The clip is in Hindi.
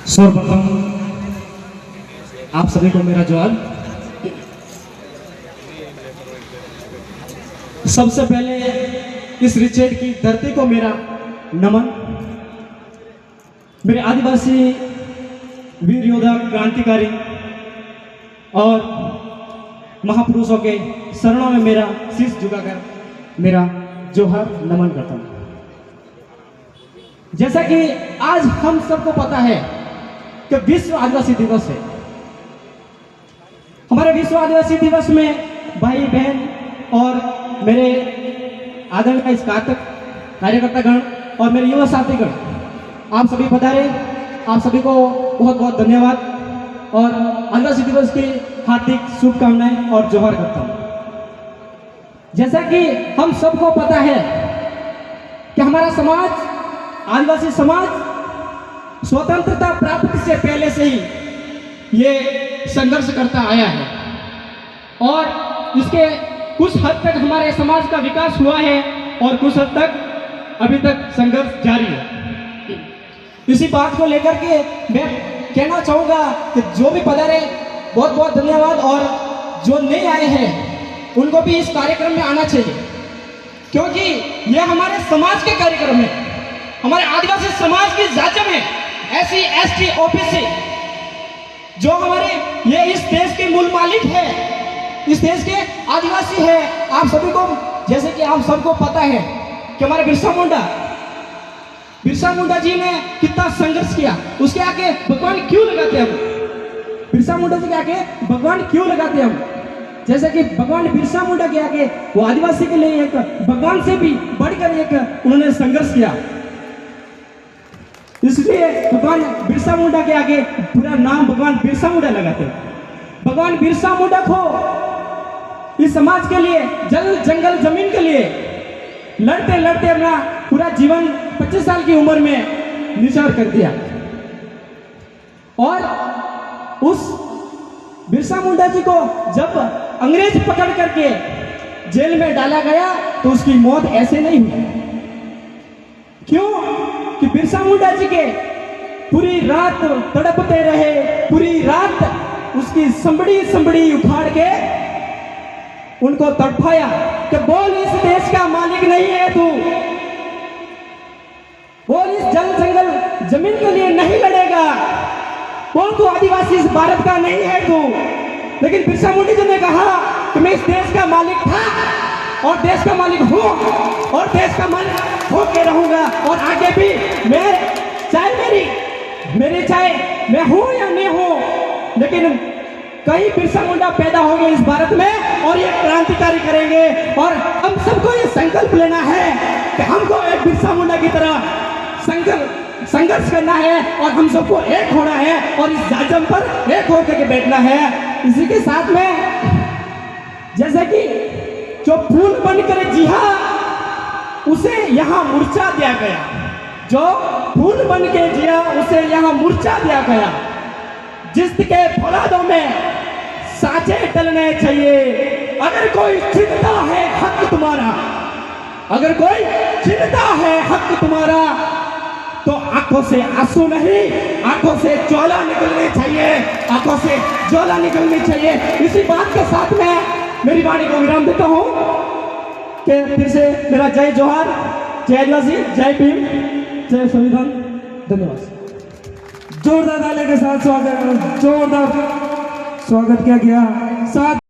सर्वप्रथम आप सभी को मेरा जवाब। सबसे पहले इस रिचेट की धरती को मेरा नमन। मेरे आदिवासी वीर योद्धा, क्रांतिकारी और महापुरुषों के शरणों में मेरा शीश झुकाकर मेरा जोहर नमन करता हूं। जैसा कि आज हम सबको पता है कि विश्व आदिवासी दिवस है। हमारे विश्व आदिवासी दिवस में भाई बहन और मेरे आदरणीय इस कार्यकर्तागण और मेरे युवा साथीगण, आप सभी पधारे, आप सभी को बहुत बहुत धन्यवाद और आदिवासी दिवस की हार्दिक शुभकामनाएं और जोहर करता हूं। जैसा कि हम सबको पता है कि हमारा समाज, आदिवासी समाज स्वतंत्रता प्राप्ति से पहले से ही ये संघर्ष करता आया है और इसके कुछ हद तक हमारे समाज का विकास हुआ है और कुछ हद तक अभी तक संघर्ष जारी है। इसी बात को लेकर के मैं कहना चाहूंगा कि जो भी पधारे बहुत बहुत धन्यवाद और जो नहीं आए हैं उनको भी इस कार्यक्रम में आना चाहिए, क्योंकि यह हमारे समाज के कार्यक्रम है, हमारे आदिवासी समाज की जांच में SC ST OBC जो हमारे ये इस देश के मूल मालिक है, इस देश के आदिवासी है। आप सभी को, जैसे कि आप सबको पता है कि हमारे बिरसा मुंडा जी ने कितना संघर्ष किया, उसके आगे भगवान क्यों लगाते हम? बिरसा मुंडा जी के आगे भगवान क्यों लगाते हम? जैसे कि भगवान बिरसा मुंडा के आगे वो आदिवासी के लिए एक भगवान से भी बढ़कर एक उन्होंने संघर्ष किया, इसलिए भगवान बिरसा मुंडा के आगे पूरा नाम भगवान बिरसा मुंडा लगाते हैं। भगवान बिरसा मुंडा को इस समाज के लिए, जल जंगल जमीन के लिए लड़ते लड़ते अपना पूरा जीवन 25 साल की उम्र में निछावर कर दिया और उस बिरसा मुंडा जी को जब अंग्रेज पकड़ करके जेल में डाला गया तो उसकी मौत ऐसे नहीं हुई। क्यों? कि बिरसा मुंडा जी के पूरी रात तड़पते रहे, पूरी रात उसकी संबड़ी उखाड़ के उनको तड़पाया कि बोल इस देश का मालिक नहीं है तू, बोल इस जल जंगल जमीन के लिए नहीं लड़ेगा, बोल तू आदिवासी इस भारत का नहीं है तू। लेकिन बिरसा मुंडा जी ने कहा कि मैं इस देश का मालिक था और देश का मालिक हूं और देश का मालिक होके रहूंगा और आगे भी मैं, चाहे चाहे मैं हूं या नहीं हूं, लेकिन कई बिरसा मुंडा पैदा होंगे इस भारत में और ये क्रांतिकारी करेंगे। और हम सबको ये संकल्प लेना है कि हमको एक बिरसा मुंडा की तरह संघर्ष करना है और हम सबको एक होना है और इस जाजम पर एक होकर के बैठना है। इसी के साथ में जैसे कि जो फूल बनकर जिहा उसे यहाँ मूर्छा दिया गया, जो फूल बन के जिया उसे यहाँ मूर्छा दिया गया। जिसके फौलादों में साँचे डलने चाहिए। अगर कोई छीनता है हक तुम्हारा, अगर कोई छीनता है हक तुम्हारा तो आंखों से आंसू नहीं, आंखों से ज्वाला निकलनी चाहिए, आंखों से ज्वाला निकलनी चाहिए। इसी बात के साथ में मेरी वाणी को विराम देता हूं कि फिर से मेरा जय जोहार, जय आदिवासी, जय भीम, जय संविधान। धन्यवाद। जोरदार ताली के साथ जोरदार स्वागत किया गया। साथ